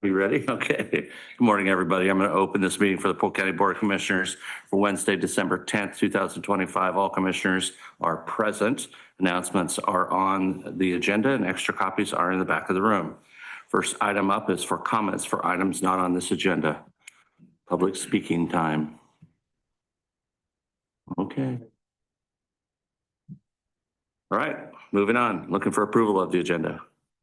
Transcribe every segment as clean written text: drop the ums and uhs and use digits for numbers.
We ready? Okay. Good morning, everybody. I'm going to open this meeting for the Polk County Board of Commissioners for Wednesday, December 10th, 2025. All commissioners are present. Announcements are on the agenda and extra copies are in the back of the room. First item up is for comments for items not on this agenda. Public speaking time. Okay. All right, moving on. Looking for approval of the agenda.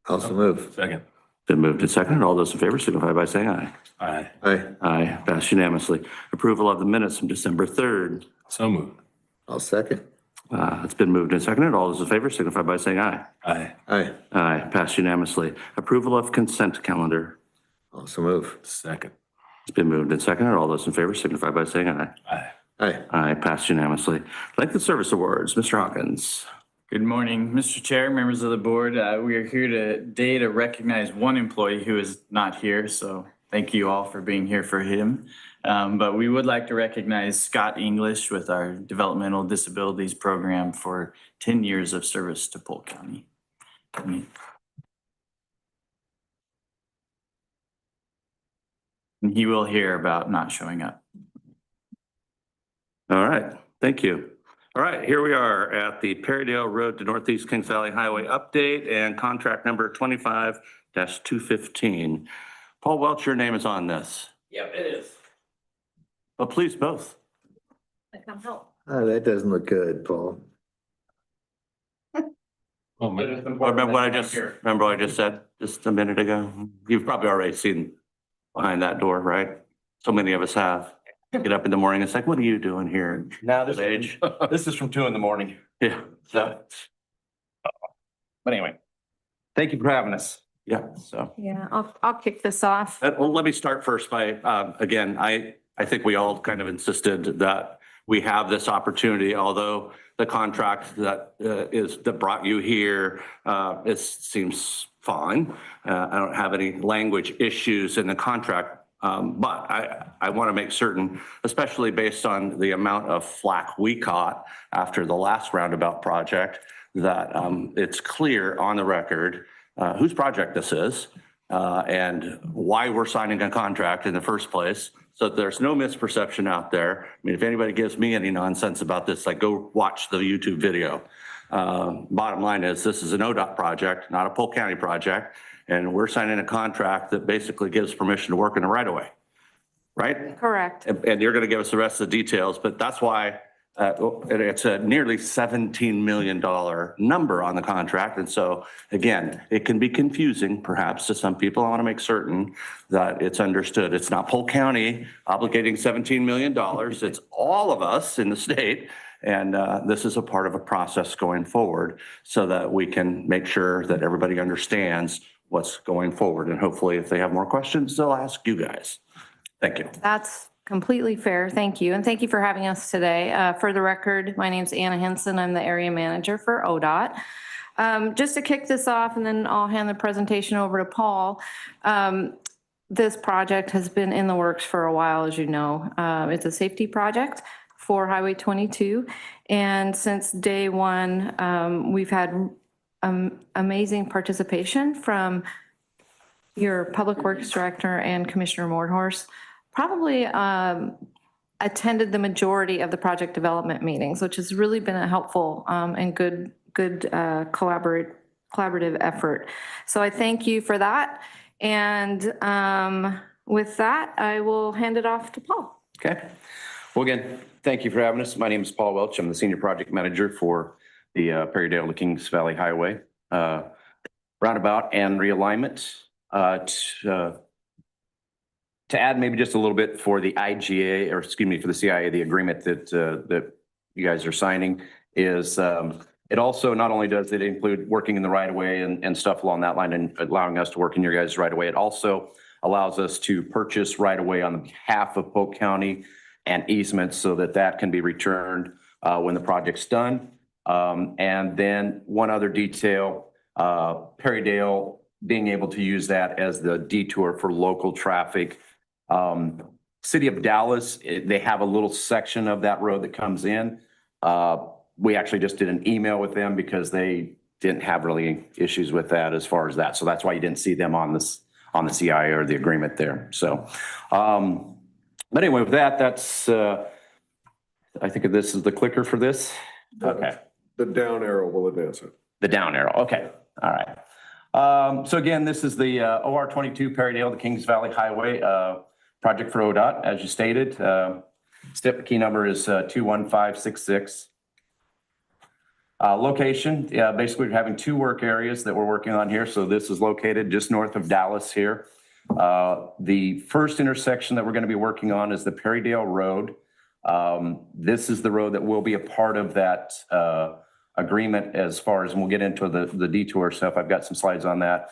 Also move. Second. Been moved and seconded. All those in favor signify by saying aye. Aye. Aye. Aye, passed unanimously. Approval of the minutes from December 3rd. So moved. I'll second. It's been moved and seconded. All those in favor signify by saying aye. Aye. Aye. Aye, passed unanimously. Approval of consent calendar. Also move. Second. It's been moved and seconded. All those in favor signify by saying aye. Aye. Aye. Aye, passed unanimously. Length of service awards, Mr. Hawkins. Good morning, Mr. Chair, members of the board. We are here today to recognize one employee who is not here, so thank you all for being here for him. But we would like to recognize Scott English with our Developmental Disabilities Program for 10 years of service to Polk County. And he will hear about not showing up. All right, thank you. All right, here we are at the Perrydale Road to Northeast Kings Valley Highway update and contract number 25-215. Paul Welch, your name is on this. Yep, it is. But please both. Come help. Oh, that doesn't look good, Paul. Oh, Remember what I just said just a minute ago? You've probably already seen behind that door, right? So many of us have. Get up in the morning, it's like, what are you doing here? Now This age. this is from 2 a.m. Yeah, So, but anyway, thank you for having us. yeah, so. Yeah, I'll kick this off. Well, let me start first by, again, I think we all kind of insisted that we have this opportunity, although the contract that that brought you here, it seems fine. I don't have any language issues in the contract. But I want to make certain, especially based on the amount of flack we caught after the last roundabout project, that it's clear on the record whose project this is and why we're signing a contract in the first place. So there's no misperception out there. I mean, if anybody gives me any nonsense about this, like go watch the YouTube video. Bottom line is this is an ODOT project, not a Polk County project. And we're signing a contract that basically gives permission to work in the right of way, right? Correct. And you're going to give us the rest of the details, but that's why it's a nearly $17 million number on the contract. And so again, it can be confusing perhaps to some people. I want to make certain that it's understood. It's not Polk County obligating $17 million. It's all of us in the state. And this is a part of a process going forward so that we can make sure that everybody understands what's going forward. And hopefully if they have more questions, they'll ask you guys. Thank you. That's completely fair. Thank you. And thank you for having us today. For the record, my name's Anna Henson. I'm the area manager for ODOT. Just to kick this off, and then I'll hand the presentation over to Paul. This project has been in the works for a while, as you know. It's a safety project for Highway 22. And since day one, we've had amazing participation from your Public Works Director and Commissioner Mordhorst. Probably attended the majority of the project development meetings, which has really been a helpful and good collaborative effort. So I thank you for that. And with that, I will hand it off to Paul. Okay. Well, again, thank you for having us. My name is Paul Welch. I'm the Senior Project Manager for the Perrydale to Kings Valley Highway roundabout and realignment. To add maybe just a little bit for the IGA, or excuse me, for the CIA, the agreement that you guys are signing is it also not only does it include working in the right of way and stuff along that line and allowing us to work in your guys' right of way, it also allows us to purchase right of way on behalf of Polk County and easements so that that can be returned when the project's done. And then one other detail, Perrydale being able to use that as the detour for local traffic. City of Dallas, they have a little section of that road that comes in. We actually just did an email with them because they didn't have really issues with that as far as that. So that's why you didn't see them on on the CI or the agreement there. So, but anyway, with that, that's, I think this is the clicker for this. Okay. The down arrow will advance it. The down arrow. Okay. All right. So again, this is the OR 22 Perrydale, the Kings Valley Highway project for ODOT, as you stated. STIP key number is 21566. Location, basically we're having two work areas that we're working on here. So this is located just north of Dallas here. The first intersection that we're going to be working on is the Perrydale Road. This is the road that will be a part of that agreement as far as, and we'll get into the detour stuff. I've got some slides on that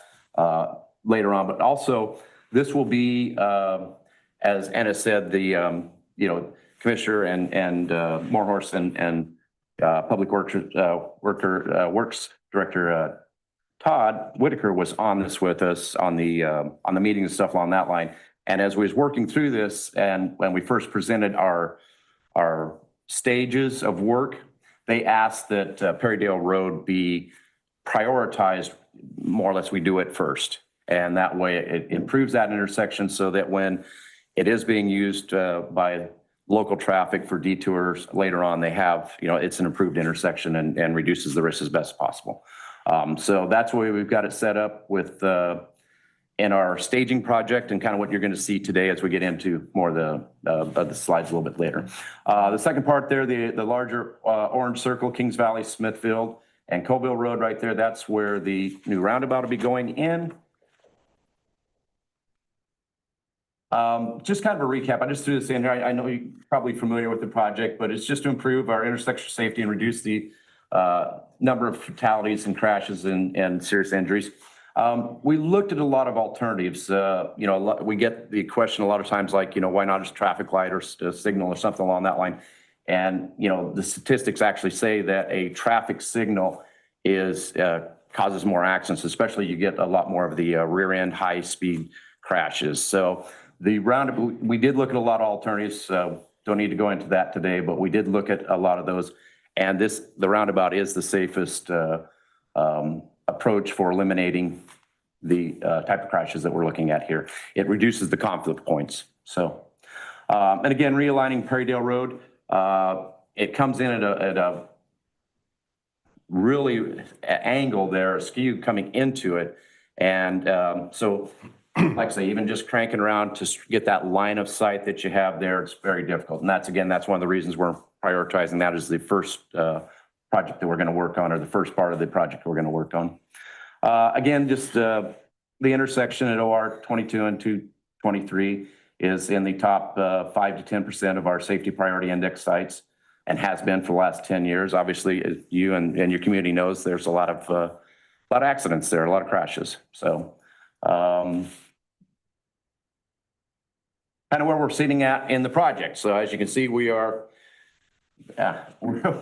later on, but also this will be, as Anna said, the, Commissioner and Morehorse and Public Works Director Todd Whitaker was on this with us on the meeting and stuff along that line. And as we was working through this, and when we first presented our stages of work, they asked that Perrydale Road be prioritized. More or less, we do it first, and that way it improves that intersection so that when it is being used by local traffic for detours later on, they have, it's an improved intersection and reduces the risk as best as possible. So that's why we've got it set up with in our staging project, and kind of what you're going to see today as we get into more of the slides a little bit later. The second part there, the larger orange circle, Kings Valley, Smithfield, and Colville Road right there, that's where the new roundabout will be going in. Just kind of a recap. I just threw this in here. I know you're probably familiar with the project, but it's just to improve our intersection safety and reduce the number of fatalities and crashes and serious injuries. We looked at a lot of alternatives. We get the question a lot of times, like, why not just traffic light or a signal or something along that line? And, the statistics actually say that a traffic signal causes more accidents, especially you get a lot more of the rear end high speed crashes. So the roundabout, we did look at a lot of alternatives. Don't need to go into that today, but we did look at a lot of those. And the roundabout is the safest approach for eliminating the type of crashes that we're looking at here. It reduces the conflict points. So, and again, realigning Perrydale Road, it comes in at a really angle there, a skew coming into it. And so, like I say, even just cranking around to get that line of sight that you have there, it's very difficult. And that's one of the reasons we're prioritizing that as the first project that we're going to work on, or the first part of the project we're going to work on. Again, just the intersection at OR 22 and 223 is in the top 5 to 10% of our safety priority index sites, and has been for the last 10 years. Obviously, as you and your community knows, there's a lot of accidents there, a lot of crashes. So kind of where we're sitting at in the project. So as you can see, we're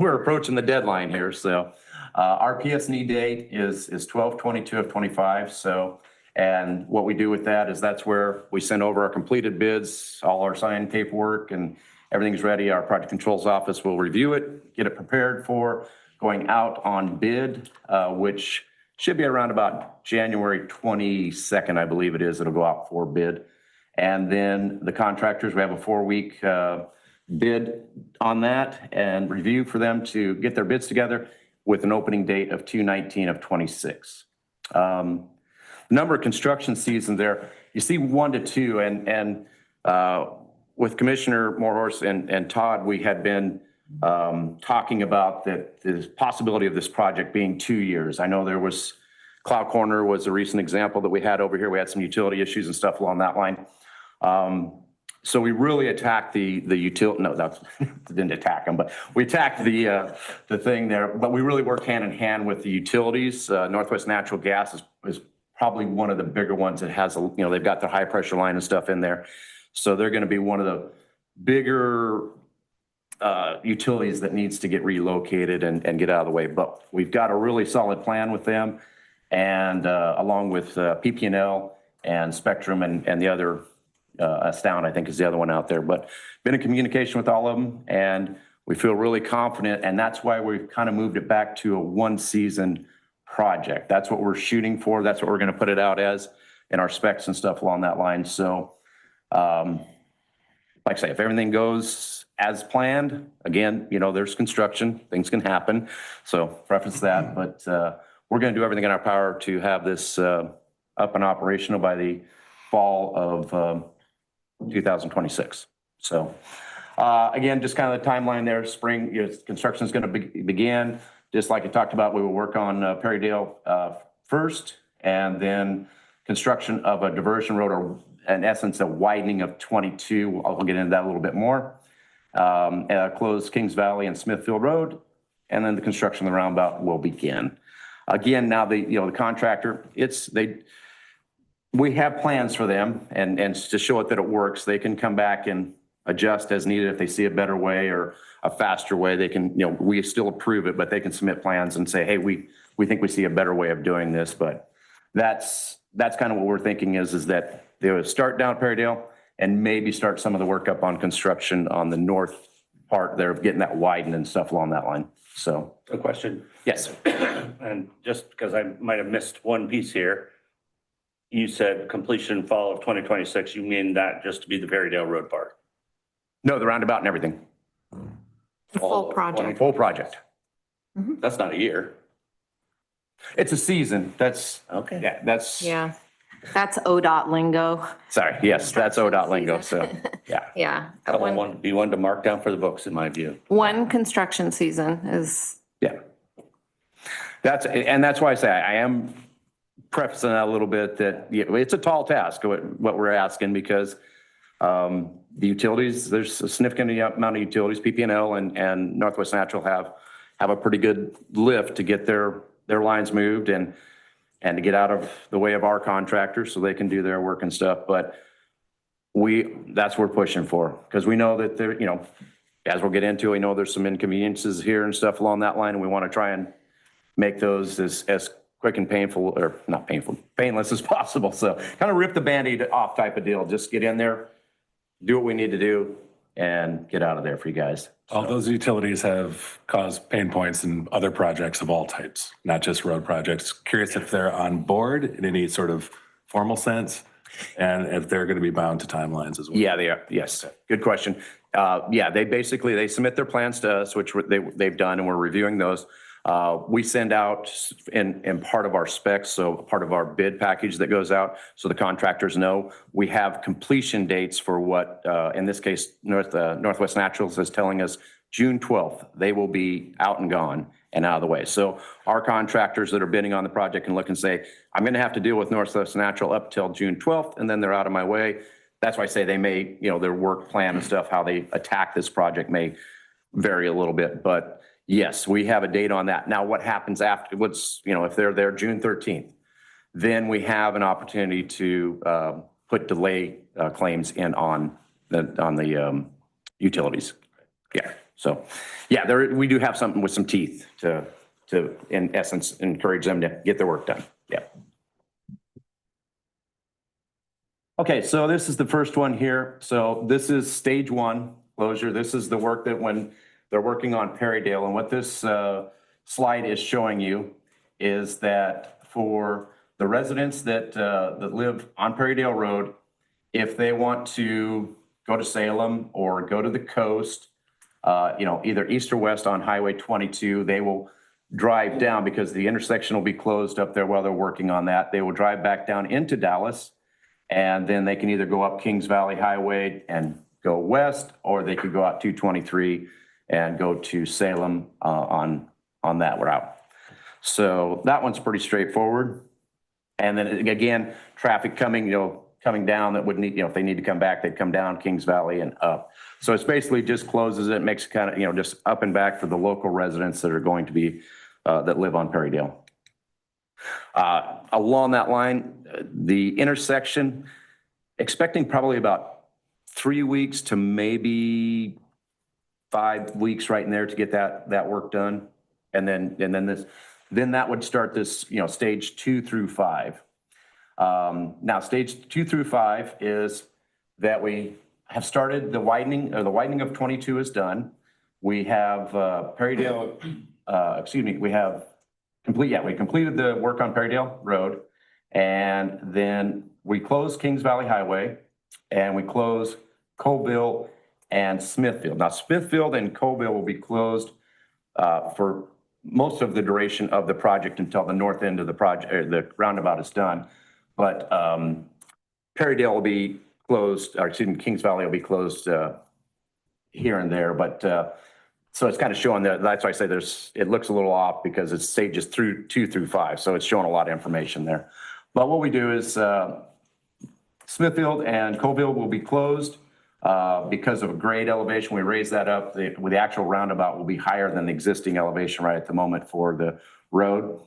approaching the deadline here. So our PS&E date is 12/22 of 25. So, and what we do with that is that's where we send over our completed bids, all our signed paperwork, and everything's ready. Our project controls office will review it, get it prepared for going out on bid, which should be around about January 22nd, I believe it is. It'll go out for bid. And then the contractors, we have a 4-week bid on that and review for them to get their bids together with an opening date of 2/19 of 26. Number of construction seasons there, you see 1 to 2, and with Commissioner Morehorse and Todd, we had been talking about the possibility of this project being 2 years. I know there was Cloud Corner was a recent example that we had over here. We had some utility issues and stuff along that line. So we really attacked the utility. No, that didn't attack them, but we attacked the thing there. But we really worked hand in hand with the utilities. Northwest Natural Gas is probably one of the bigger ones that has they've got their high pressure line and stuff in there. So they're going to be one of the bigger utilities that needs to get relocated and get out of the way. But we've got a really solid plan with them, and along with PP&L and Spectrum and the other. Astound, I think, is the other one out there, but been in communication with all of them, and we feel really confident, and that's why we've kind of moved it back to a 1-season project. That's what we're shooting for. That's what we're going to put it out as. in our specs and stuff along that line. So, like I say, if everything goes as planned, again, there's construction, things can happen. So preface that, but we're going to do everything in our power to have this up and operational by the fall of 2026. So again, just kind of the timeline there, spring, construction is going to begin. Just like I talked about, we will work on Perrydale first, and then construction of a diversion road, or in essence, a widening of 22. I'll get into that a little bit more. Close Kings Valley and Smithfield Road, and then the construction of the roundabout will begin. Again, now the contractor, we have plans for them, and to show it that it works, they can come back and adjust as needed. If they see a better way or a faster way, they can, we still approve it, but they can submit plans and say, hey, we think we see a better way of doing this. But that's kind of what we're thinking is that they would start down at Perrydale and maybe start some of the work up on construction on the north part there of getting that widened and stuff along that line. So. A question, Yes. and just because I might have missed one piece here, you said completion fall of 2026. You mean that just to be the Perrydale Road part? No, the roundabout and everything. The full project. Full project. That's not a year. It's a season. That's, Okay. yeah, that's, Yeah, that's ODOT lingo. sorry. Yes, that's ODOT lingo. So, yeah. Yeah. Be one to mark down for the books, in my view. One construction season is, Yeah. And that's why I say I am prefacing that a little bit that it's a tall task, what we're asking, because the utilities, there's a significant amount of utilities, PP&L and Northwest Natural have a pretty good lift to get their lines moved and to get out of the way of our contractors so they can do their work and stuff. But that's what we're pushing for, because we know that there, as we'll get into, we know there's some inconveniences here and stuff along that line. And we want to try and make those as quick and painful, or not painful, painless as possible. So kind of rip the Band-Aid off type of deal. Just get in there, do what we need to do, and get out of there for you guys. All those utilities have caused pain points in other projects of all types, not just road projects. Curious if they're on board in any sort of formal sense, and if they're going to be bound to timelines as well. Yeah, they are. Yes. Good question. Yeah, they submit their plans to us, which they've done, and we're reviewing those. We send out in part of our specs, so part of our bid package that goes out, so the contractors know. We have completion dates for what, in this case, Northwest Naturals is telling us June 12th, they will be out and gone and out of the way. So our contractors that are bidding on the project can look and say, I'm going to have to deal with Northwest Natural up till June 12th, and then they're out of my way. That's why I say they may, their work plan and stuff, how they attack this project may vary a little bit, but yes, we have a date on that. Now, what happens afterwards, if they're there June 13th, then we have an opportunity to put delay claims in on the utilities. Yeah. So, yeah, we do have something with some teeth to in essence encourage them to get their work done. Yeah. Okay, so this is the first one here. So this is stage one closure. This is the work that when they're working on Perrydale, and what this slide is showing you is that for the residents that live on Perrydale Road, if they want to go to Salem or go to the coast, either east or west on Highway 22, they will drive down because the intersection will be closed up there while they're working on that. They will drive back down into Dallas, and then they can either go up Kings Valley Highway and go west, or they could go out 223 and go to Salem on that route. So that one's pretty straightforward. And then again, traffic coming down that would need, if they need to come back, they'd come down Kings Valley and up. So it's basically just closes it, makes it kind of, just up and back for the local residents that are going to be, that live on Perrydale. Along that line, the intersection, expecting probably about 3 weeks to maybe 5 weeks right in there to get that work done. And then that would start this, stage 2 through 5. Now stage 2 through 5 is that we have started the widening of 22 is done. We have Perrydale, we completed the work on Perrydale Road. And then we close Kings Valley Highway and we close Colville and Smithfield. Now Smithfield and Colville will be closed for most of the duration of the project until the north end of the project, or the roundabout is done. But Perrydale will be closed, or excuse me, Kings Valley will be closed here and there. But so it's kind of showing that, that's why I say it looks a little off because it's stages 2 through 5. So it's showing a lot of information there. But what we do is Smithfield and Colville will be closed because of a grade elevation. We raise that up. The actual roundabout will be higher than the existing elevation right at the moment for the road.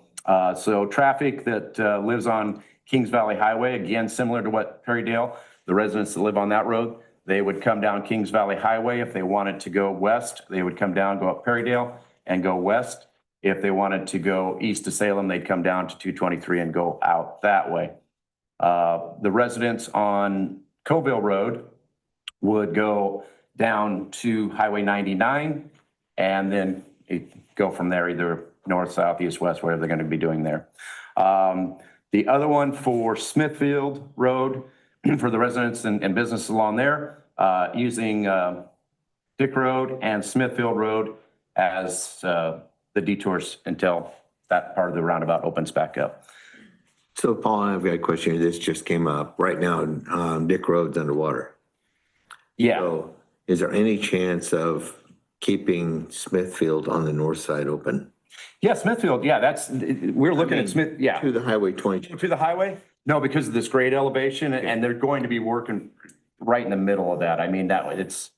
So traffic that lives on Kings Valley Highway, again, similar to what Perrydale, the residents that live on that road, they would come down Kings Valley Highway. If they wanted to go west, they would come down, go up Perrydale and go west. If they wanted to go east to Salem, they'd come down to 223 and go out that way. The residents on Colville Road would go down to Highway 99 and then go from there, either north, south, east, west, whatever they're going to be doing there. The other one for Smithfield Road, for the residents and businesses along there, using Dick Road and Smithfield Road as the detours until that part of the roundabout opens back up. So Paul, I've got a question. This just came up. Right now, Dick Road's underwater. Yeah. So is there any chance of keeping Smithfield on the north side open? Yeah, Smithfield. Yeah, we're looking at Smith. Yeah. To the Highway 22? To the highway? No, because of this grade elevation, and they're going to be working right in the middle of that. I mean, that way it's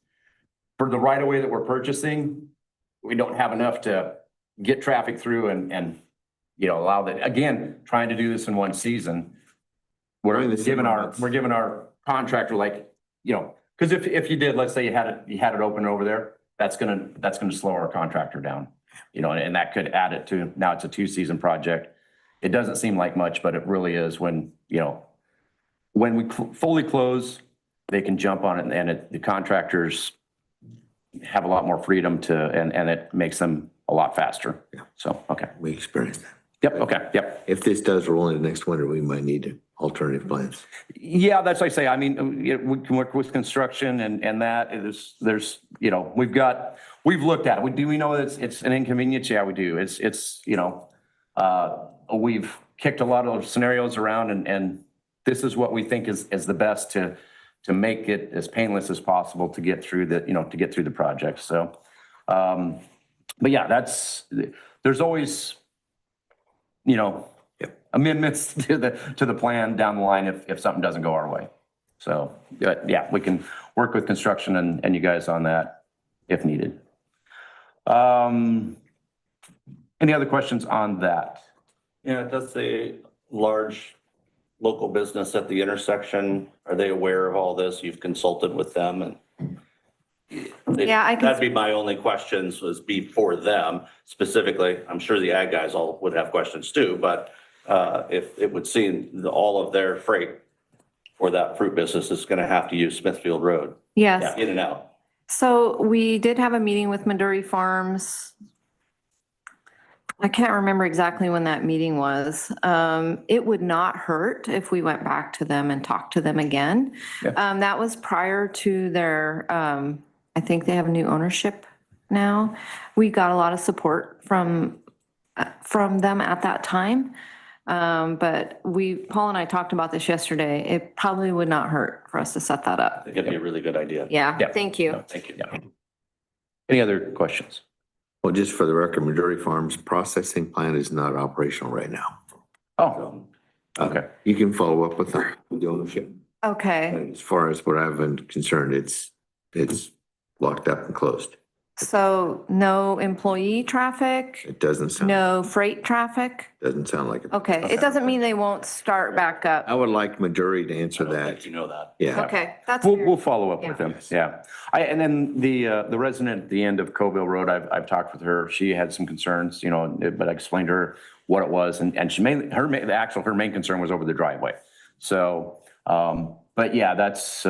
for the right of way that we're purchasing, we don't have enough to get traffic through and allow that. Again, trying to do this in one season. We're giving our contractor because if you did, let's say you had it open over there, that's gonna slow our contractor down, and that could add it to, now it's a 2-season project. It doesn't seem like much, but it really is when we fully close, they can jump on it and the contractors have a lot more freedom and it makes them a lot faster. Yeah. So, okay. We experienced that. Yep. Okay. Yep. If this does roll into next winter, we might need alternative plans. Yeah, that's what I say. I mean, we can work with construction and that there's we've looked at it. We know that it's an inconvenience. Yeah, we do. We've kicked a lot of scenarios around and this is what we think is the best to make it as painless as possible to get through the project. So, but yeah, there's always, amendments to the plan down the line if something doesn't go our way. So, but yeah, we can work with construction and you guys on that if needed. Any other questions on that? Yeah, does the large local business at the intersection, are they aware of all this? You've consulted with them and Yeah, that'd be my only questions be for them specifically. I'm sure the ag guys all would have questions too, but if it would seem all of their freight for that fruit business is going to have to use Smithfield Road. Yes. In and out. So we did have a meeting with Midori Farms. I can't remember exactly when that meeting was. It would not hurt if we went back to them and talked to them again. Yeah. That was prior to their, I think they have new ownership now. We got a lot of support from them at that time. But Paul and I talked about this yesterday. It probably would not hurt for us to set that up. I think it'd be a really good idea. Yeah, Yeah. thank you. No, thank you. Yeah. Any other questions? Well, just for the record, Midori Farms processing plant is not operational right now. Oh, okay. You can follow up with them, with the ownership. Okay, As far as what I've been concerned, it's locked up and closed. so no employee traffic, It doesn't sound freight traffic? like it. Okay, it doesn't mean they won't start back up. I would like Midori to answer I don't think that. you know that. Yeah. Okay, that's We'll weird. follow up with them. Yeah. And then the resident at the end of Colville Road, I've talked with her. She had some concerns, but I explained to her what it was. And she her main concern was over the driveway. So, but yeah, that's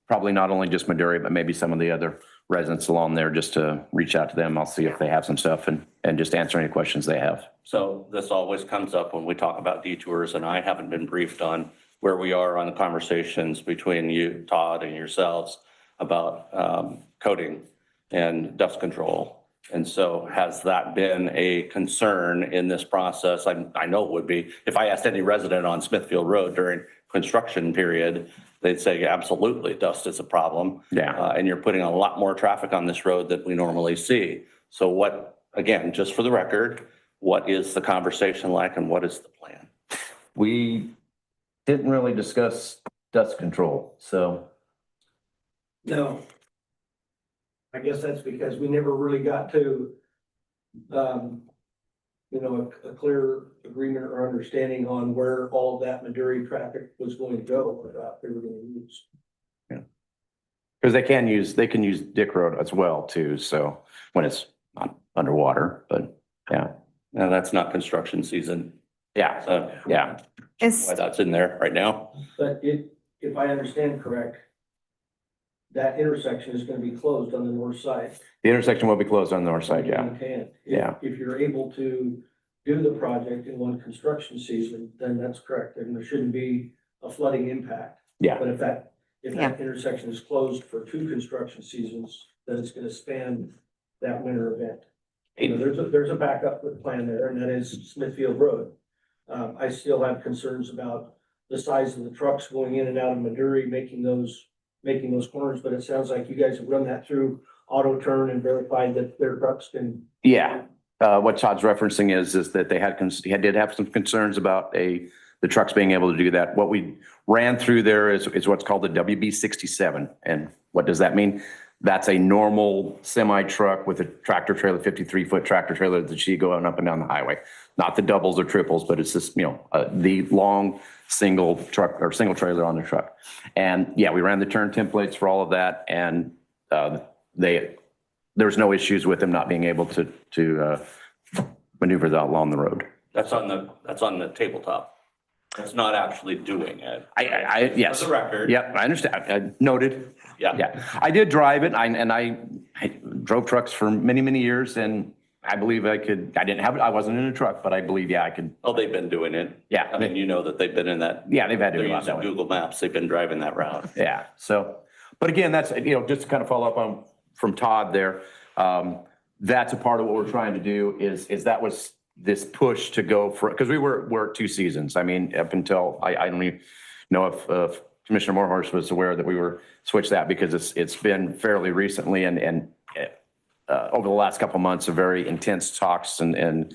probably not only just Midori, but maybe some of the other residents along there, just to reach out to them. I'll see if they have some stuff and just answer any questions they have. So this always comes up when we talk about detours and I haven't been briefed on where we are on the conversations between you, Todd, and yourselves about coding and dust control. And so has that been a concern in this process? I know it would be. If I asked any resident on Smithfield Road during construction period, they'd say absolutely, dust is a problem. Yeah. And you're putting a lot more traffic on this road that we normally see. So what, again, just for the record, what is the conversation like and what is the plan? We didn't really discuss dust control, so. No. I guess that's because we never really got to, a clear agreement or understanding on where all that Maduri traffic was going to go, or what they were going to use. Because they can use Dick Road as well too, so when it's not underwater, but yeah. Now, that's not construction season. Yeah, So yeah. why that's in there right now. But if I understand correct, that intersection is going to be closed on the north side. The intersection will be closed on the north side, yeah. Maintained. Yeah. If you're able to do the project in one construction season, then that's correct, and there shouldn't be a flooding impact. Yeah. But if that Yeah. intersection is closed for 2 construction seasons, then it's gonna span that winter event. There's a backup plan there, and that is Smithfield Road. I still have concerns about the size of the trucks going in and out of Maduri, making those corners, but it sounds like you guys have run that through auto turn and verified that their trucks can. Yeah, what Todd's referencing is that he did have some concerns about the trucks being able to do that. What we ran through there is what's called the WB 67. And what does that mean? That's a normal semi truck with a tractor trailer, 53-foot tractor trailer that you going up and down the highway. Not the doubles or triples, but it's just, the long single truck or single trailer on the truck. And yeah, we ran the turn templates for all of that, and there's no issues with them not being able to maneuver that along the road. That's on the tabletop. That's not actually doing it. Yes. For the record. Yep, I understand. Noted. Yeah. Yeah, I did drive it, and I drove trucks for many, many years, and I believe I wasn't in a truck, but I believe, I could. Oh, they've been doing it. Yeah. I mean, that they've been in that. Yeah, they've had to They're do a lot using that way. Google Maps. They've been driving that route. Yeah, so, but again, that's, just to kind of follow up on, from Todd there, that's a part of what we're trying to do is that was this push to go for, because we're at 2 seasons. I mean, up until, I don't even know if Commissioner Moorhorse was aware that we were switched that, because it's been fairly recently and over the last couple of months of very intense talks and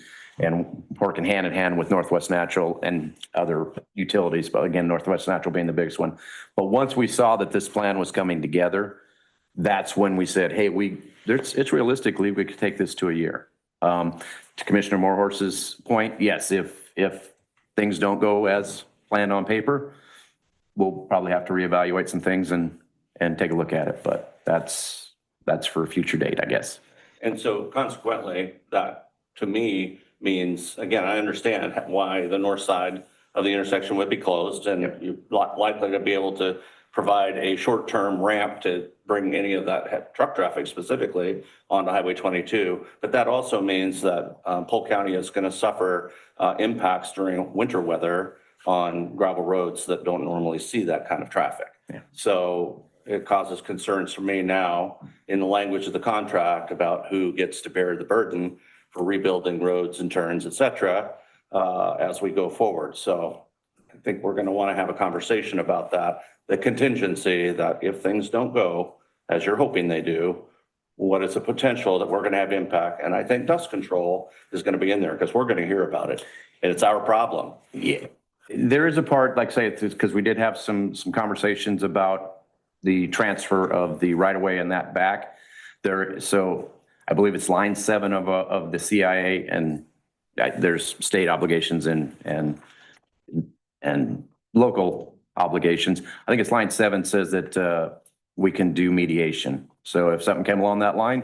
working hand in hand with Northwest Natural and other utilities, but again, Northwest Natural being the biggest one. But once we saw that this plan was coming together, that's when we said, hey, it's realistically, we could take this to a year. To Commissioner Moorhorse's point, yes, if things don't go as planned on paper, we'll probably have to reevaluate some things and take a look at it, but that's for a future date, I guess. And so consequently, that to me means, again, I understand why the north side of the intersection would be closed, and you're likely to be able to provide a short-term ramp to bring any of that truck traffic specifically onto Highway 22. But that also means that Polk County is going to suffer impacts during winter weather on gravel roads that don't normally see that kind of traffic. Yeah. So it causes concerns for me now in the language of the contract about who gets to bear the burden for rebuilding roads and turns, et cetera, as we go forward. So I think we're going to want to have a conversation about that, the contingency that if things don't go as you're hoping they do, what is the potential that we're going to have impact? And I think dust control is going to be in there because we're going to hear about it, and it's our problem. Yeah, there is a part, like I say, it's because we did have some conversations about the transfer of the right of way in that back there. So I believe it's line 7 of the CIA, and there's state obligations and local obligations. I think it's line 7 says that we can do mediation. So if something came along that line,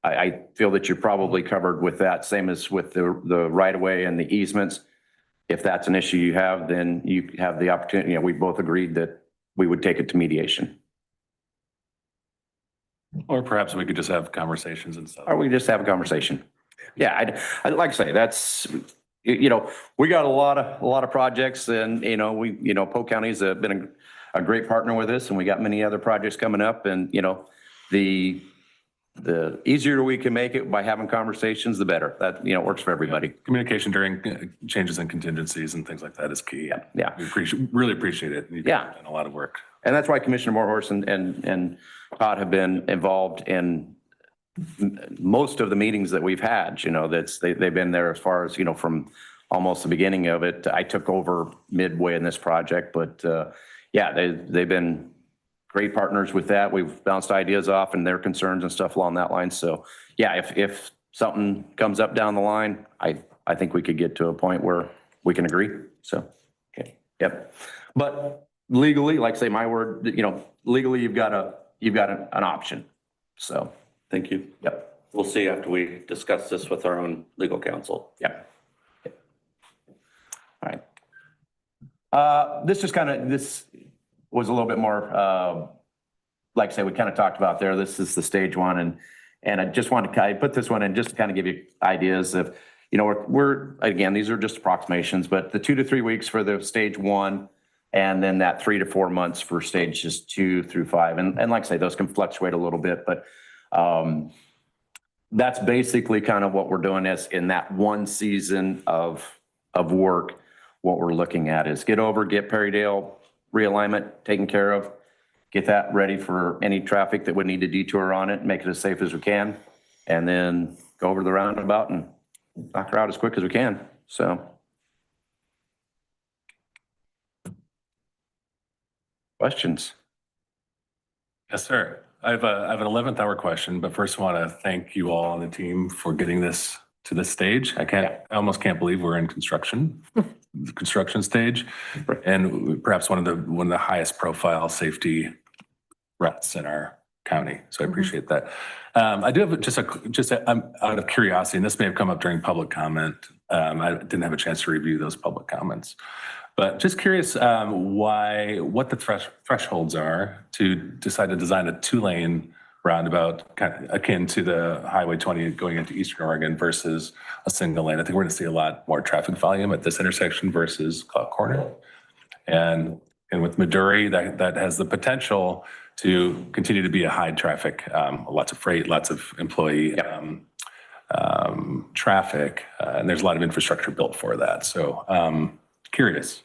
I feel that you're probably covered with that, same as with the right of way and the easements. If that's an issue you have, then you have the opportunity. We both agreed that we would take it to mediation. Or perhaps we could just have conversations and stuff. Or we just have a conversation. Yeah, I like I say, that's, we got a lot of projects and, Polk County's been a great partner with us and we got many other projects coming up and, the easier we can make it by having conversations, the better. That, works for everybody. Communication during changes and contingencies and things like that is key. Yeah. We really appreciate it. You've Yeah. done a lot of work. And that's why Commissioner Morhorse and Todd have been involved in most of the meetings that we've had, they've been there as far as, from almost the beginning of it. I took over midway in this project, but they've been great partners with that. We've bounced ideas off and their concerns and stuff along that line. So if something comes up down the line, I think we could get to a point where we can agree. So, okay. Yep. But legally, like say my word, legally you've got an option. So, Thank you. yep. We'll see after we discuss this with our own legal counsel. Yep. All right. This was a little bit more, like I say, we kind of talked about there. This is the stage one. And I just wanted to put this one in just to kind of give you ideas of, we're again, these are just approximations, but the 2 to 3 weeks for the stage one, and then that 3 to 4 months for stages 2 through 5. And like I say, those can fluctuate a little bit, but that's basically kind of what we're doing is in that one season of work. What we're looking at is get Perrydale realignment taken care of, get that ready for any traffic that would need a detour on it, make it as safe as we can, and then go over the roundabout and knock her out as quick as we can. So. Questions? Yes, sir. I have an 11th hour question, but first I want to thank you all on the team for getting this to this stage. I almost can't believe we're in the construction stage, and perhaps one of the highest profile safety threats in our county. So I appreciate that. I do have I'm out of curiosity, and this may have come up during public comment. I didn't have a chance to review those public comments, but just curious what the thresholds are to decide to design a 2-lane roundabout kind of akin to the Highway 20 going into Eastern Oregon versus a single lane. I think we're going to see a lot more traffic volume at this intersection versus Cloud Corner. And with Maduri, that has the potential to continue to be a high traffic, lots of freight, lots of employee traffic, and there's a lot of infrastructure built for that. So curious.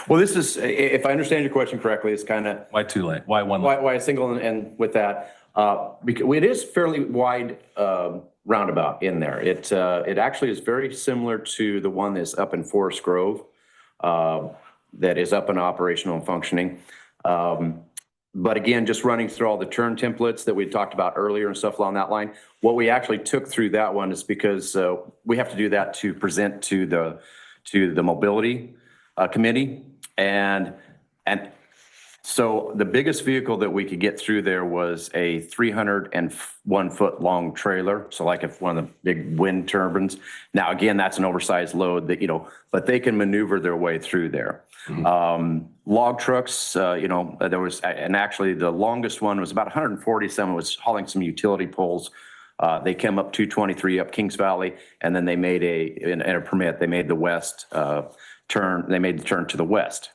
Well, this is, if I understand your question correctly, it's kind of. Why 2-lane? Why 1 lane? Why a single and with that, because it is fairly wide roundabout in there. It actually is very similar to the one that's up in Forest Grove that is up and operational and functioning. But again, just running through all the turn templates that we talked about earlier and stuff along that line, what we actually took through that one is because we have to do that to present to the mobility committee. And so the biggest vehicle that we could get through there was a 301 foot long trailer. So like if one of the big wind turbines. Now, again, that's an oversized load that, but they can maneuver their way through there. Log trucks, there was, and actually the longest one was about 147, was hauling some utility poles. They came up 223 up Kings Valley, and then they made in a permit, they made the west turn, they made the turn to the west.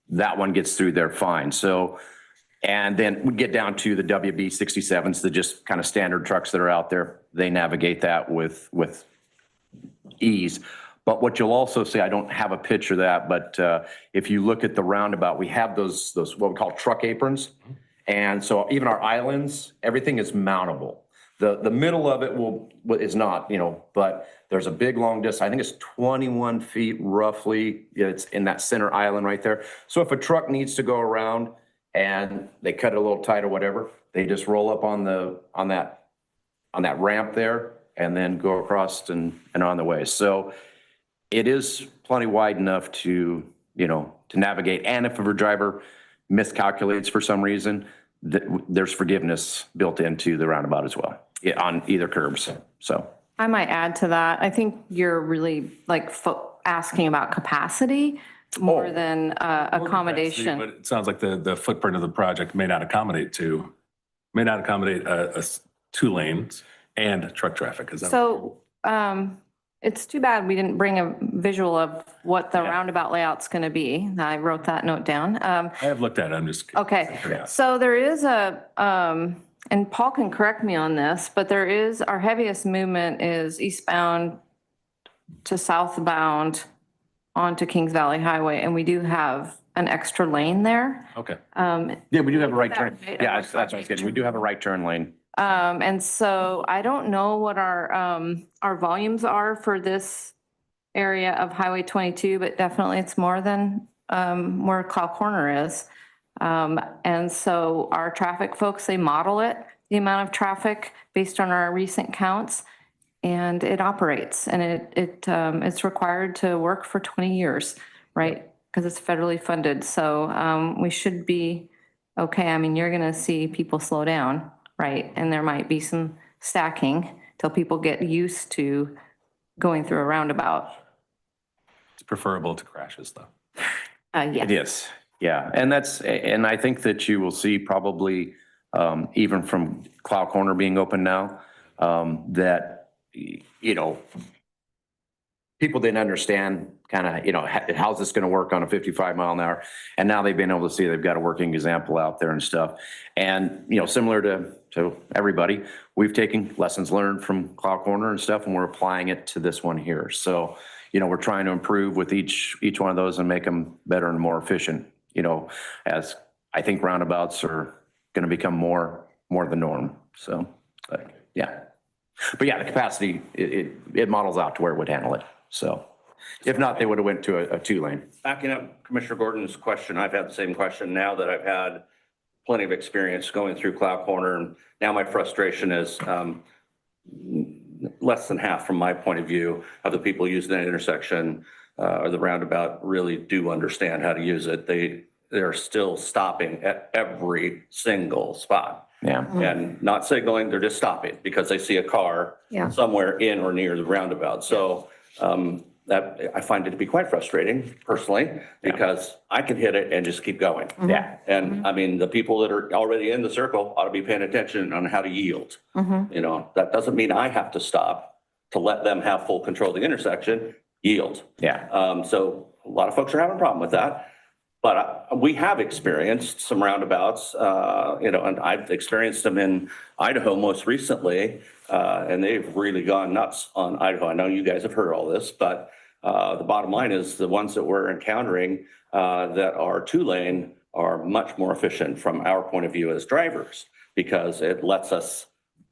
That one gets through there fine. So, and then we get down to the WB 67s, the just kind of standard trucks that are out there. They navigate that with ease. But what you'll also see, I don't have a picture of that, but if you look at the roundabout, we have those what we call truck aprons. And so even our islands, everything is mountable. The middle of it is not, but there's a big long distance. I think it's 21 feet roughly. It's in that center island right there. So if a truck needs to go around and they cut it a little tight or whatever, they just roll up on that ramp there and then go across and on the way. So it is plenty wide enough to navigate. And if a driver miscalculates for some reason, there's forgiveness built into the roundabout as well on either curbs. So I might add to that. I think you're really asking about capacity more than accommodation. But it sounds like the footprint of the project may not accommodate a 2 lanes and truck traffic. Is that? So It's too bad we didn't bring a visual of what the Yeah. roundabout layout's gonna be. I wrote that note down. I have looked at it, I'm just. Okay, Yeah. so there is and Paul can correct me on this, but our heaviest movement is eastbound to southbound onto Kings Valley Highway, and we do have an extra lane there. Okay. Yeah, we do have a right That turn. right? Yeah, that's what I was getting. We do have a right turn lane. And so I don't know what our volumes are for this area of Highway 22, but definitely it's more than, where Cloud Corner is. And so our traffic folks, they model it, the amount of traffic based on our recent counts. And it operates and it's required to work for 20 years, right? Because it's federally funded. So, we should be okay. I mean, you're gonna see people slow down, right? And there might be some stacking till people get used to going through a roundabout. It's preferable to crashes though. Yeah. It is, yeah. And I think that you will see probably, even from Cloud Corner being open now, that, you know, people didn't understand kind of, you know, how's this going to work on a 55 mile an hour? And now they've been able to see they've got a working example out there and stuff. And, you know, similar to everybody, we've taken lessons learned from Cloud Corner and stuff, and we're applying it to this one here. So, you know, we're trying to improve with each one of those and make them better and more efficient, you know, as I think roundabouts are going to become more the norm. So, yeah. But yeah, the capacity, it models out to where it would handle it. So if not, they would have went to a 2-lane. Backing up Commissioner Gordon's question, I've had the same question now that I've had plenty of experience going through Cloud Corner. And now my frustration is less than half from my point of view of the people using that intersection or the roundabout really do understand how to use it. They're still stopping at every single spot. Yeah. And not signaling, they're just stopping because they see a car Yeah. somewhere in or near the roundabout. So that I find it to be quite frustrating personally, because I can hit it and just keep going. Yeah. And I mean, the people that are already in the circle ought to be paying attention on how to yield. You know, that doesn't mean I have to stop to let them have full control of the intersection, yield. Yeah. So a lot of folks are having a problem with that. But we have experienced some roundabouts, you know, and I've experienced them in Idaho most recently, and they've really gone nuts on Idaho. I know you guys have heard all this, but the bottom line is the ones that we're encountering that are 2-lane are much more efficient from our point of view as drivers, because it lets us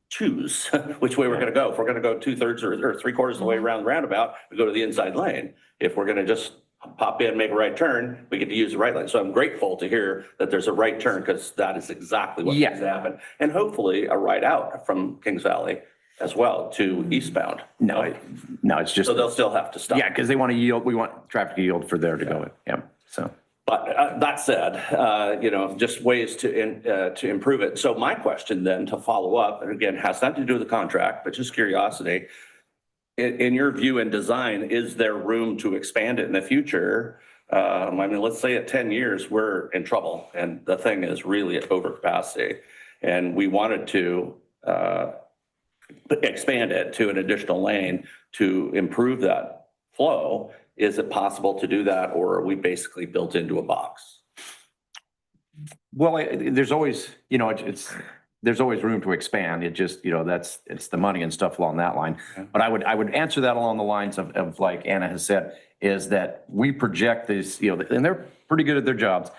choose which way we're going to go. If we're going to go 2/3 or 3/4 of the way around the roundabout, we go to the inside lane. If we're going to just pop in, make a right turn, we get to use the right lane. So I'm grateful to hear that there's a right turn, because that is exactly what needs to happen. And hopefully a right out from Kings Valley as well to eastbound. No, it's just, So they'll still have to stop. yeah, because they want to yield. We want traffic to yield for there to go. Yeah. So. But that said, you know, just ways to improve it. So my question then to follow up, and again, has nothing to do with the contract, but just curiosity. In your view and design, is there room to expand it in the future? I mean, let's say at 10 years, we're in trouble and the thing is really at overcapacity. And we wanted to expand it to an additional lane to improve that flow. Is it possible to do that, or are we basically built into a box? Well, there's always, you know, there's always room to expand. It just, you know, it's the money and stuff along that line. But I would answer that along the lines of like Anna has said, is that we project this, you know, and they're pretty good at their jobs,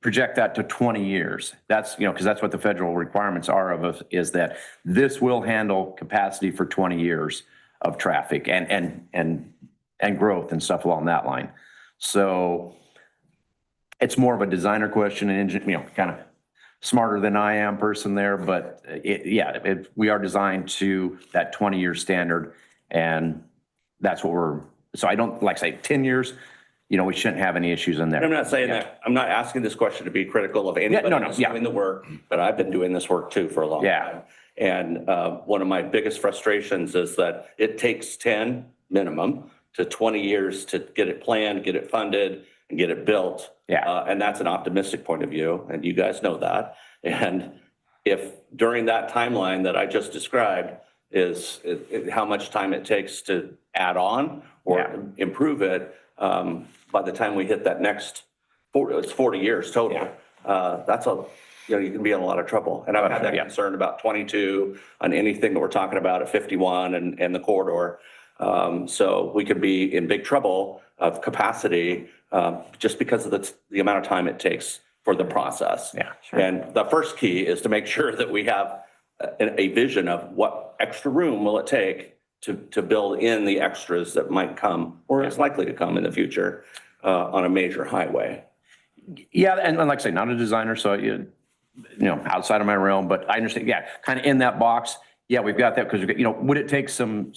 project that to 20 years. That's, you know, because that's what the federal requirements are of us, is that this will handle capacity for 20 years of traffic and growth and stuff along that line. So it's more of a designer question and, you know, kind of smarter than I am person there, but we are designed to that 20-year standard, and that's what so I don't, like say 10 years, you know, we shouldn't have any issues in there. I'm not saying that, I'm not asking this question to be critical of anybody no, who's yeah. doing the work, but I've been doing this work too for a long time. And one of my biggest frustrations is that it takes 10 minimum to 20 years to get it planned, get it funded, and get it built. And that's an optimistic point of view, and you guys know that. And if during that timeline that I just described, how much time it takes to add on or improve it. By the time we hit that next, it's 40 years total. That's you can be in a lot of trouble. And I've had that concern about 22 on anything that we're talking about at 51 and the corridor. So we could be in big trouble of capacity just because of the amount of time it takes for the process. Yeah, And the first key is to make sure that we have a vision of what extra room will it take to build in the extras that might come or is likely to come in the future on a major highway. Yeah, and like I say, not a designer, so you know, outside of my realm, but I understand, kind of in that box. Yeah, we've got that because, would it take some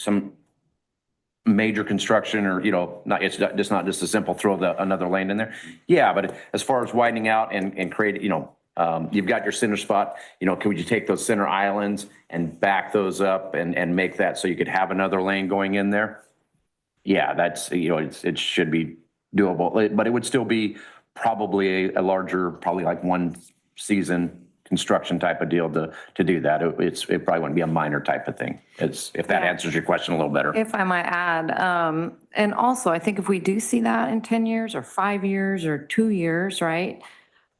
major construction or, it's not just a simple throw another lane in there? Yeah, but as far as widening out and create, you've got your center spot, could you take those center islands and back those up and make that so you could have another lane going in there? Yeah, that's, it should be doable, but it would still be probably a larger, probably like one season construction type of deal to do that. It probably wouldn't be a minor type of thing. If that answers your question a little better. If I might add, and also I think if we do see that in 10 years or 5 years or 2 years, right?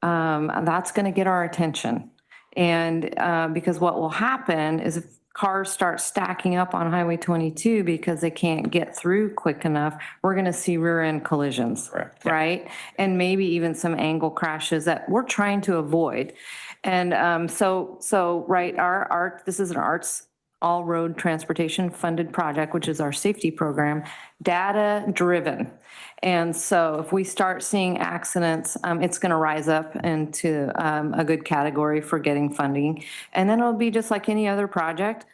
That's going to get our attention. And because what will happen is if cars start stacking up on Highway 22 because they can't get through quick enough, we're going to see rear end collisions. Correct. Right? And maybe even some angle crashes that we're trying to avoid. And so right, this is an ARTS all road transportation funded project, which is our safety program, data driven. And so if we start seeing accidents, it's going to rise up into a good category for getting funding. And then it'll be just like any other project.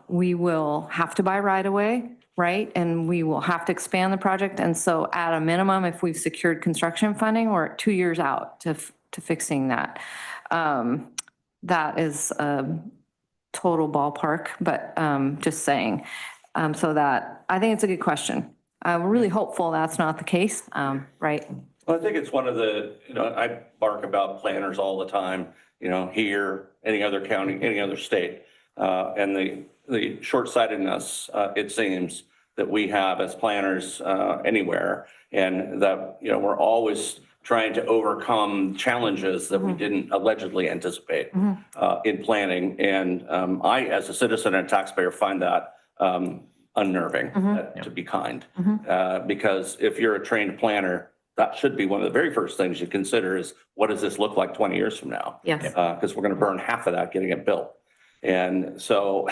We will have to buy right away, right? And we will have to expand the project. And so at a minimum, if we've secured construction funding, we're 2 years out to fixing that. That is total ballpark, but just saying. So that, I think it's a good question. We're really hopeful that's not the case, right? Well, I think it's one of the, I bark about planners all the time, here, any other county, any other state. And the short-sightedness, it seems, that we have as planners anywhere. And that, we're always trying to overcome challenges that we didn't allegedly anticipate in planning. And I, as a citizen and taxpayer, find that unnerving, to be kind. Because if you're a trained planner, that should be one of the very first things you consider is, what does this look like 20 years from now? Yes. Because we're going to burn half of that getting it built. And so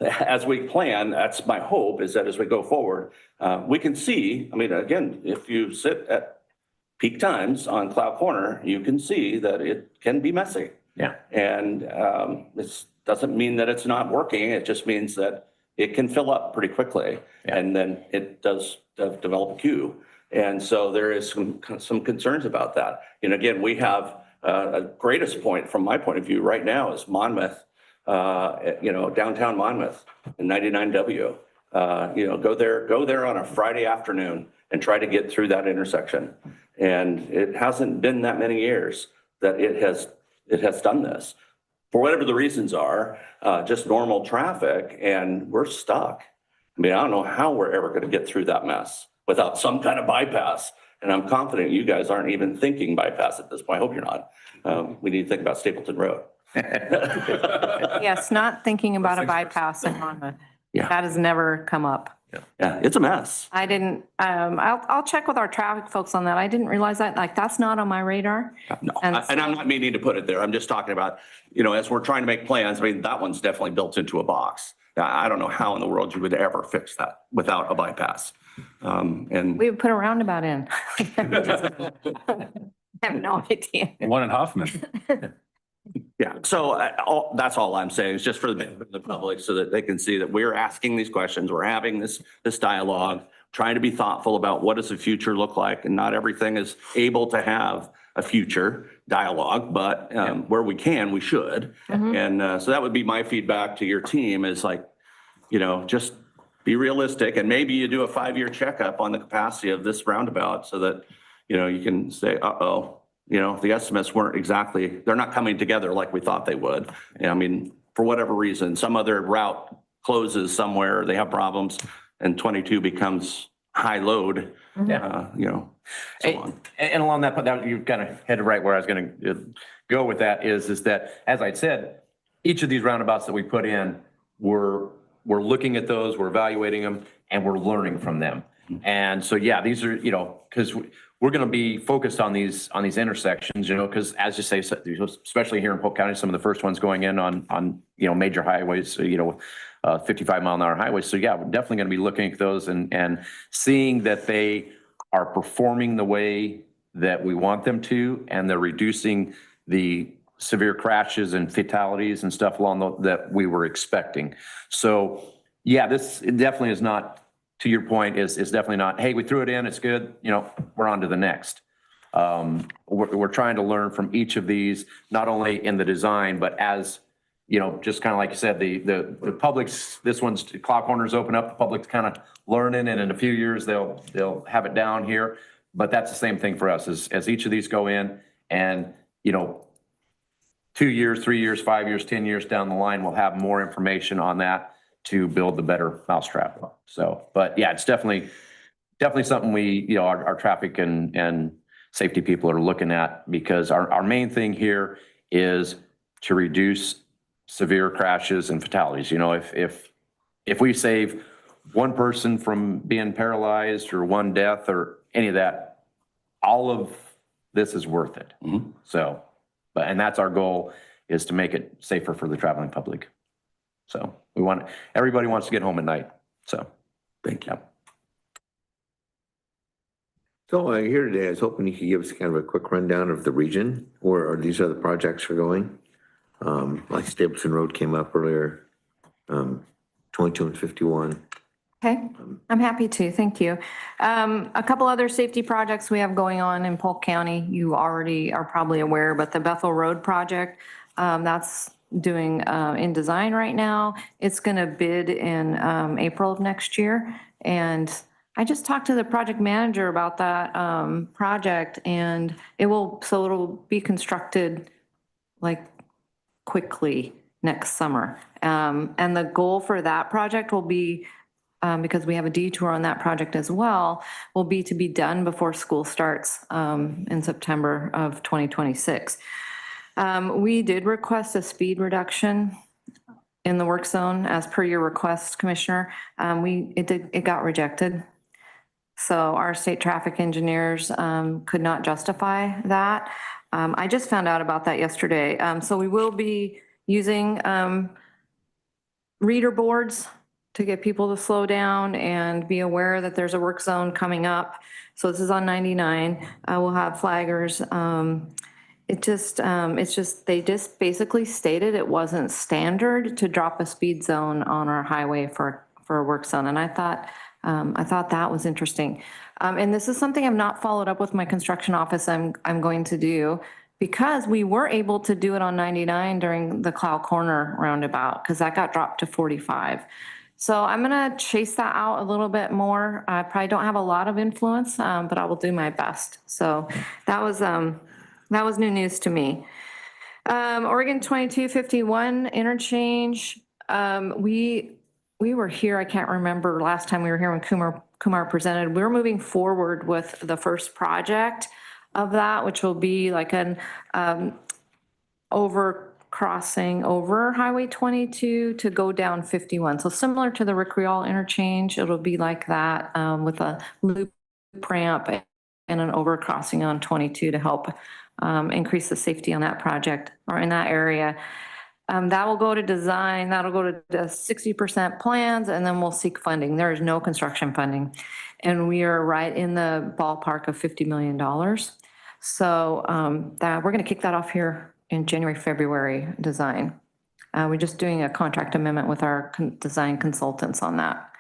as we plan, that's my hope, is that as we go forward, we can see, again, if you sit at peak times on Cloud Corner, you can see that it can be messy. Yeah. And this doesn't mean that it's not working. It just means that it can fill up pretty quickly. Yeah. And then it does develop a queue. And so there is some concerns about that. And again, we have a greatest point from my point of view right now is Monmouth, downtown Monmouth and 99W. Go there on a Friday afternoon and try to get through that intersection. And it hasn't been that many years that it has done this. For whatever the reasons are, just normal traffic, and we're stuck. I don't know how we're ever going to get through that mess without some kind of bypass. And I'm confident you guys aren't even thinking bypass at this point. I hope you're not. We need to think about Stapleton Road. Yes, not thinking about a bypass in Monmouth. Yeah. That has never come up. Yeah, it's a mess. I didn't, I'll check with our traffic folks on that. I didn't realize that, that's not on my radar. No, And and I'm not meaning to put it there. I'm just talking about, as we're trying to make plans, that one's definitely built into a box. I don't know how in the world you would ever fix that without a bypass. And We would put a roundabout in. I have no idea. One in Hoffman. yeah, so that's all I'm saying is just for the public so that they can see that we're asking these questions. We're having this dialogue, trying to be thoughtful about what does the future look like. And not everything is able to have a future dialogue, but where we can, we should. And so that would be my feedback to your team is just be realistic. And maybe you do a 5-year checkup on the capacity of this roundabout so that, you can say, the estimates weren't exactly, they're not coming together like we thought they would. for whatever reason, some other route closes somewhere, they have problems, and 22 becomes high load, you know, so on. And along that, but you kind of headed right where I was going to go with that is that, as I said, each of these roundabouts that we put in, we're looking at those, we're evaluating them, and we're learning from them. And so, yeah, these are, you know, because we're going to be focused on these intersections, you know, because as you say, especially here in Polk County, some of the first ones going in on you know, major highways, you know, 55-mile-an-hour highways. So yeah, we're definitely going to be looking at those and seeing that they are performing the way that we want them to, and they're reducing the severe crashes and fatalities and stuff along that we were expecting. So yeah, this definitely is not, to your point, is definitely not, hey, we threw it in, it's good, you know, we're on to the next. We're trying to learn from each of these, not only in the design, but as, you know, just kind of like you said, the public's, this one's cloud corners open up, the public's kind of learning, and in a few years, they'll have it down here. But that's the same thing for us, as each of these go in, and, you know, 2 years, 3 years, 5 years, 10 years down the line, we'll have more information on that to build the better mousetrap. So, but yeah, it's definitely something we, you know, our traffic and safety people are looking at, because our main thing here is to reduce severe crashes and fatalities. You know, if we save one person from being paralyzed or one death or any of that, all of this is worth it. So, and that's our goal, is to make it safer for the traveling public. So everybody wants to get home at night. So Thank you. So here today, I was hoping you could give us kind of a quick rundown of the region, or these other projects are going. Like Stapleton Road came up earlier, 22 and 51. Okay, I'm happy to, thank you. A couple other safety projects we have going on in Polk County, you already are probably aware, but the Bethel Road project, that's doing in design right now. It's gonna bid in April of next year. And I just talked to the project manager about that project, and it'll be constructed like quickly next summer. And the goal for that project will be, because we have a detour on that project as well, will be to be done before school starts in September of 2026. We did request a speed reduction in the work zone as per your request, Commissioner. It got rejected. So our state traffic engineers could not justify that. I just found out about that yesterday. So we will be using reader boards to get people to slow down and be aware that there's a work zone coming up. So this is on 99. We'll have flaggers. They just basically stated it wasn't standard to drop a speed zone on our highway for a work zone. And I thought that was interesting. And this is something I've not followed up with my construction office. I'm going to do, because we were able to do it on 99 during the Cloud Corner roundabout, because that got dropped to 45. So I'm gonna chase that out a little bit more. I probably don't have a lot of influence, but I will do my best. So that was new news to me. Oregon 2251 interchange. We were here, I can't remember last time we were here when Kumar presented. We're moving forward with the first project of that, which will be like an crossing over Highway 22 to go down 51. So similar to the Rick Rial interchange, it'll be like that with a loop ramp and an overcrossing on 22 to help increase the safety on that project or in that area. That will go to design, that'll go to the 60% plans, and then we'll seek funding. There is no construction funding. And we are right in the ballpark of $50 million. So we're gonna kick that off here in January, February design. We're just doing a contract amendment with our design consultants on that.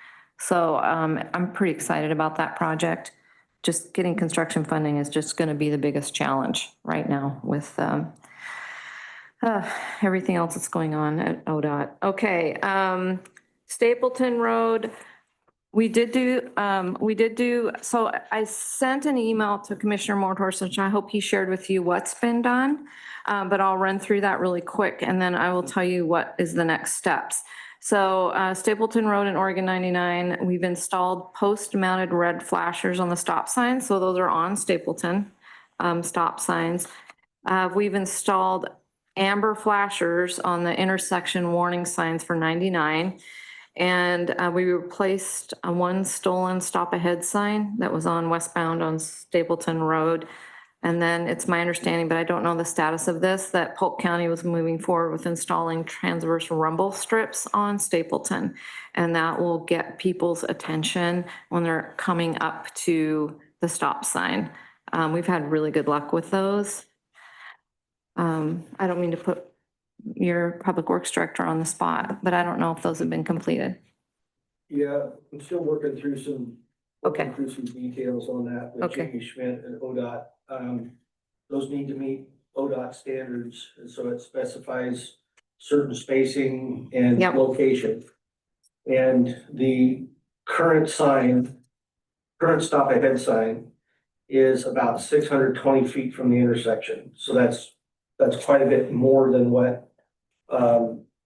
So I'm pretty excited about that project. Just getting construction funding is just gonna be the biggest challenge right now with everything else that's going on at ODOT. Okay, Stapleton Road, We did do, so I sent an email to Commissioner Morthorst, which I hope he shared with you what's been done. But I'll run through that really quick and then I will tell you what is the next steps. So Stapleton Road and Oregon 99, we've installed post-mounted red flashers on the stop signs. So those are on Stapleton stop signs. We've installed amber flashers on the intersection warning signs for 99. And we replaced one stolen stop ahead sign that was on westbound on Stapleton Road. And then it's my understanding, but I don't know the status of this, that Polk County was moving forward with installing transverse rumble strips on Stapleton. And that will get people's attention when they're coming up to the stop sign. We've had really good luck with those. I don't mean to put your public works director on the spot, but I don't know if those have been completed. Yeah, I'm still working through some Okay. through some details on that with Okay. Jamie Schmidt and ODOT. Those need to meet ODOT standards, and so it specifies certain spacing and Yep. location. And the current sign, current stop ahead sign is about 620 feet from the intersection. So that's quite a bit more than what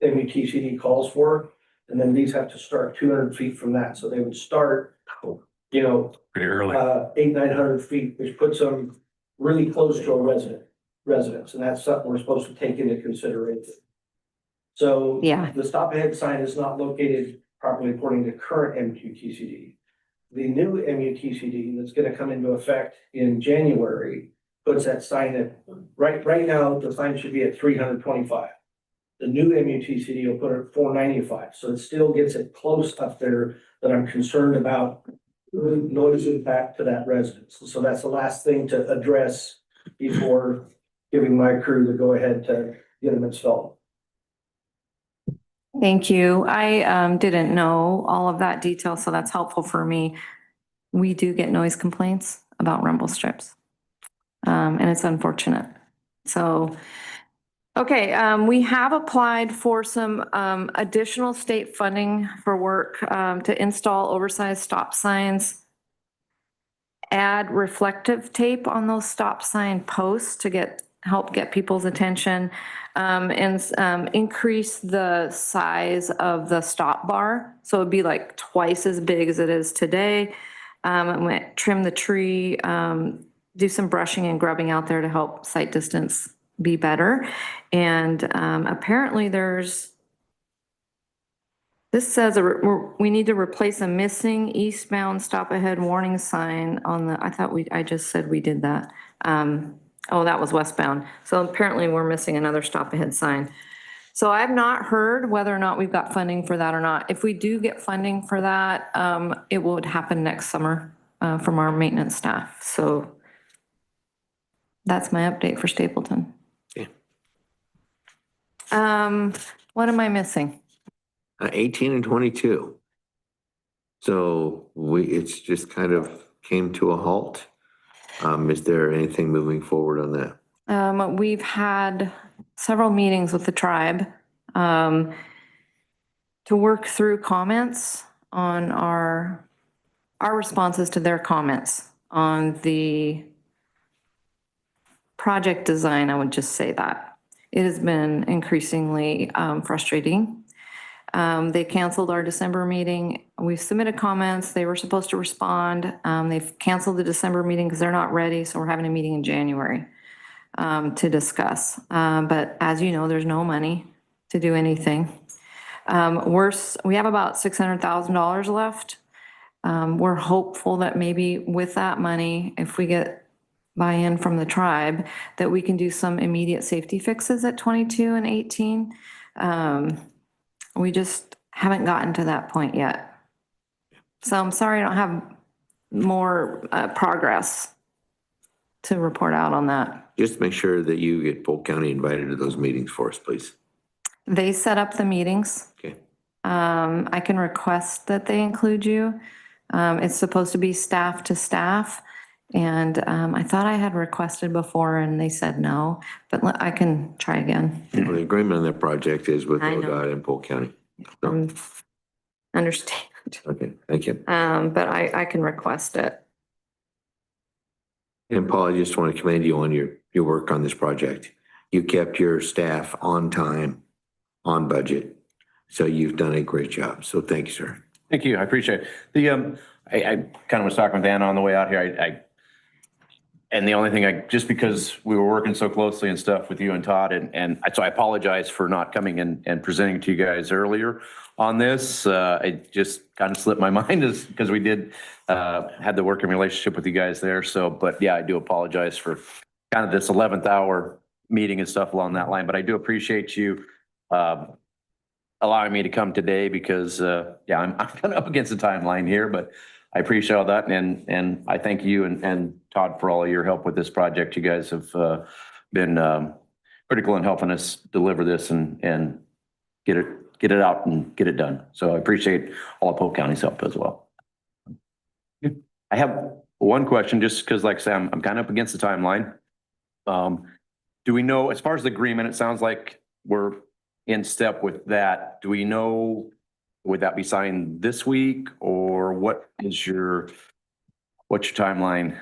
MUTCD calls for. And then these have to start 200 feet from that. So they would start, you know, Pretty early. 800-900 feet, which puts them really close to a residence, and that's something we're supposed to take into consideration. So Yeah. the stop ahead sign is not located properly according to current MUTCD. The new MUTCD that's gonna come into effect in January puts that sign at, right now, the sign should be at 325. The new MUTCD will put it at 495, so it still gets it close up there that I'm concerned about noise impact to that residence. So that's the last thing to address before giving my crew the go ahead to get them installed. Thank you. I didn't know all of that detail, so that's helpful for me. We do get noise complaints about rumble strips. And it's unfortunate. So, okay, we have applied for some additional state funding for work to install oversized stop signs, add reflective tape on those stop sign posts to help get people's attention, and increase the size of the stop bar. So it'd be like twice as big as it is today. Trim the tree, do some brushing and grubbing out there to help sight distance be better. And apparently this says we need to replace a missing eastbound stop ahead warning sign on I just said we did that. Oh, that was westbound. So apparently we're missing another stop ahead sign. So I've not heard whether or not we've got funding for that or not. If we do get funding for that, it would happen next summer from our maintenance staff. So that's my update for Stapleton. Okay. What am I missing? 18 and 22. So it's just kind of came to a halt. Is there anything moving forward on that? We've had several meetings with the tribe to work through comments on our responses to their comments on the project design. I would just say that it has been increasingly frustrating. They canceled our December meeting. We've submitted comments. They were supposed to respond. They've canceled the December meeting because they're not ready. So we're having a meeting in January to discuss. But as you know, there's no money to do anything. We have about $600,000 left. We're hopeful that maybe with that money, if we get buy-in from the tribe, that we can do some immediate safety fixes at 22 and 18. We just haven't gotten to that point yet. So I'm sorry I don't have more progress to report out on that. Just make sure that you get Polk County invited to those meetings for us, please. They set up the meetings. Okay. I can request that they include you. It's supposed to be staff to staff. And I thought I had requested before and they said no, but I can try again. Well, the agreement on that project is with I know. ODOT and Polk County. So, understand. Okay, thank you. But I can request it. And Paul, I just want to commend you on your work on this project. You kept your staff on time, on budget. So you've done a great job. So thank you, sir. Thank you. I appreciate it. I kind of was talking with Anna on the way out here. And the only thing just because we were working so closely and stuff with you and Todd so I apologize for not coming and presenting to you guys earlier on this. It just kind of slipped my mind because we did, had the working relationship with you guys there. So, but yeah, I do apologize for kind of this 11th hour meeting and stuff along that line, but I do appreciate you, allowing me to come today because, yeah, I'm kind of up against the timeline here, but I appreciate all that. And I thank you and Todd for all of your help with this project. You guys have been critical in helping us deliver this and get it out and get it done. So I appreciate all of Polk County's help as well. I have one question, just because like I said, I'm kind of up against the timeline. Do we know, as far as the agreement, it sounds like we're in step with that. Do we know, would that be signed this week, or what's your timeline?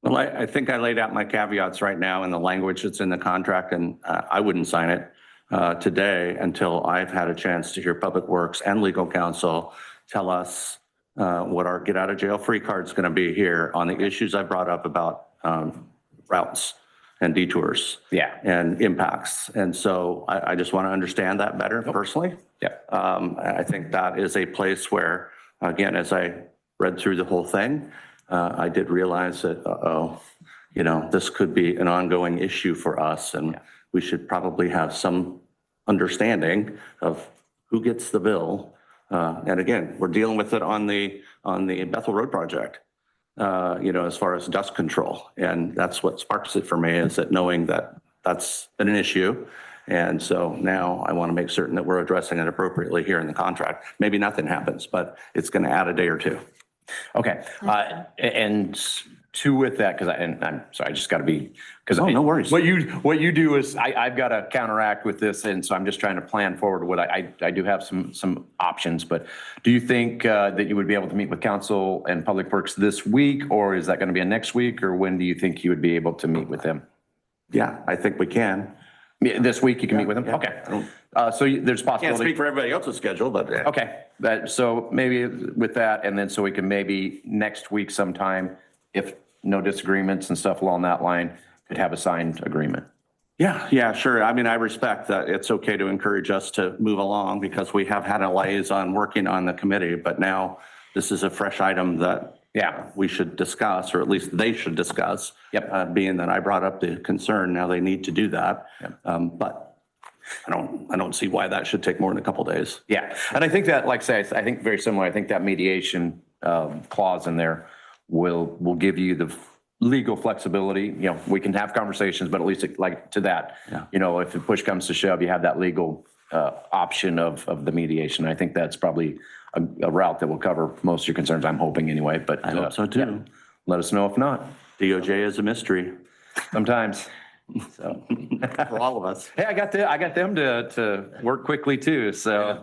Well, I think I laid out my caveats right now in the language that's in the contract, and I wouldn't sign it today until I've had a chance to hear Public Works and legal counsel tell us what our get out of jail free card is going to be here on the issues I brought up about routes and detours. Yeah. And impacts. And so I just want to understand that better personally. Yeah. I think that is a place where, again, as I read through the whole thing, I did realize that, this could be an ongoing issue for us, and we should probably have some understanding of who gets the bill. And again, we're dealing with it on the Bethel Road project, as far as dust control. And that's what sparks it for me, is that knowing that that's been an issue. And so now I want to make certain that we're addressing it appropriately here in the contract. Maybe nothing happens, but it's going to add a day or two. Okay. And two with that, because I'm sorry, I just got to be, because Oh, no worries. What you do is I've got to counteract with this, and so I'm just trying to plan forward what I do have some options. But do you think that you would be able to meet with council and Public Works this week, or is that going to be a next week, or when do you think you would be able to meet with them? Yeah, I think we can. This week you can meet with them? Yeah. Okay. So there's Can't possibility. speak for everybody else's schedule, but. Okay, so maybe with that, and then so we can maybe next week sometime, if no disagreements and stuff along that line, could have a signed agreement. Yeah, sure. I mean, I respect that it's okay to encourage us to move along because we have had a liaison working on the committee, but now this is a fresh item that we should discuss, or at least they should discuss. Yep. Being that I brought up the concern, now they need to do that. But I don't see why that should take more than a couple of days. Yeah, and I think that, like I say, I think very similar. I think that mediation clause in there will give you the legal flexibility. We can have conversations, but at least like to that, if the push comes to shove, you have that legal option of the mediation. I think that's probably a route that will cover most of your concerns, I'm hoping anyway, but I hope so too. Let us know if not. DOJ is a mystery. Sometimes. So for all of us. Hey, I got them to work quickly too. So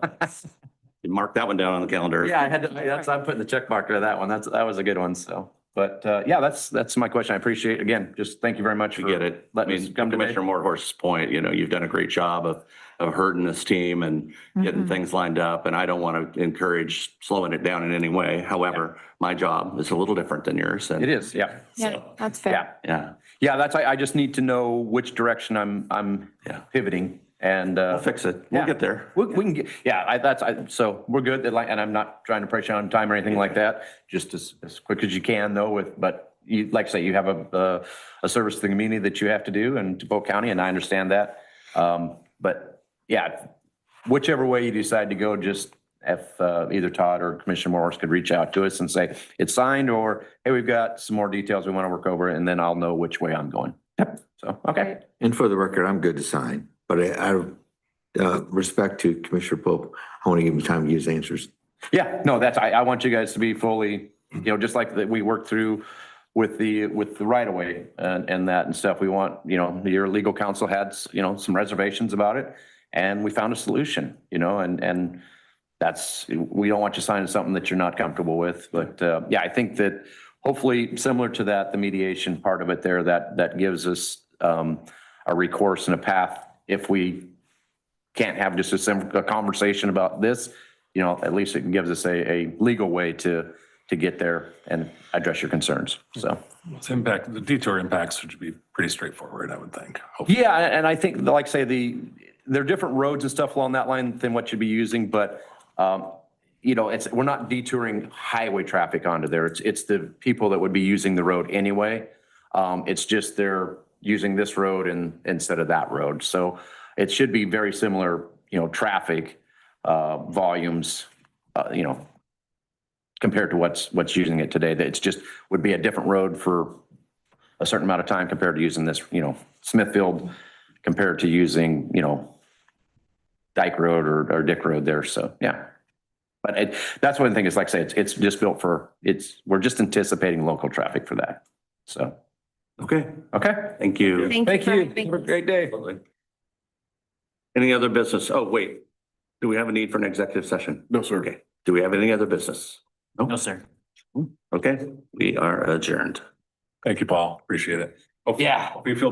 You mark that one down on the calendar. yeah, I had to, I'm putting the check mark to that one. That was a good one. So, but yeah, that's my question. I appreciate, again, just thank you very much. You get it. I Letting us mean, come to Commissioner Morehorse's point, you've done a great job of herding this team and getting things lined up. And I don't want to encourage slowing it down in any way. However, my job is a little different than yours. And It is, yeah. Yeah, that's fair. yeah, Yeah, I just need to know which direction I'm pivoting, and we'll fix it. We'll get there. We can get, so we're good. And I'm not trying to pressure on time or anything like that. Just as quick as you can though, but you, like I say, you have a service to the community that you have to do and to Polk County, and I understand that. But yeah, whichever way you decide to go, just if either Todd or Commissioner Morris could reach out to us and say it's signed, or, hey, we've got some more details we want to work over, and then I'll know which way I'm going. Yep. So, okay. And for the record, I'm good to sign, but I respect to Commissioner Pope, I want to give him time to use answers. Yeah, no, I want you guys to be fully, just like that we worked through with the right of way and that and stuff. We want, your legal counsel had, some reservations about it, and we found a solution, and we don't want you signing something that you're not comfortable with. But yeah, I think that hopefully similar to that, the mediation part of it there, that gives us a recourse and a path if we can't have just a conversation about this, at least it gives us a legal way to get there and address your concerns. So. The detour impacts should be pretty straightforward, I would think. Hopefully. Yeah, and I think, like I say, there are different roads and stuff along that line than what you'd be using, but we're not detouring highway traffic onto there. It's the people that would be using the road anyway. It's just they're using this road instead of that road. So it should be very similar, traffic volumes, compared to what's using it today. That it's just would be a different road for a certain amount of time compared to using this, Smithfield compared to using, Dyke Road or Dick Road there. So, yeah. But that's one thing is, like I say, it's just built we're just anticipating local traffic for that. So. Okay, Okay. thank you. Thank for you. having Have a great day. Any other business? Oh, wait. Do we have a need for an executive session? No, sir. Okay. Do we have any other business? No, sir. Okay, we are adjourned. Thank you, Paul. Appreciate it. Yeah. Hope you feel better.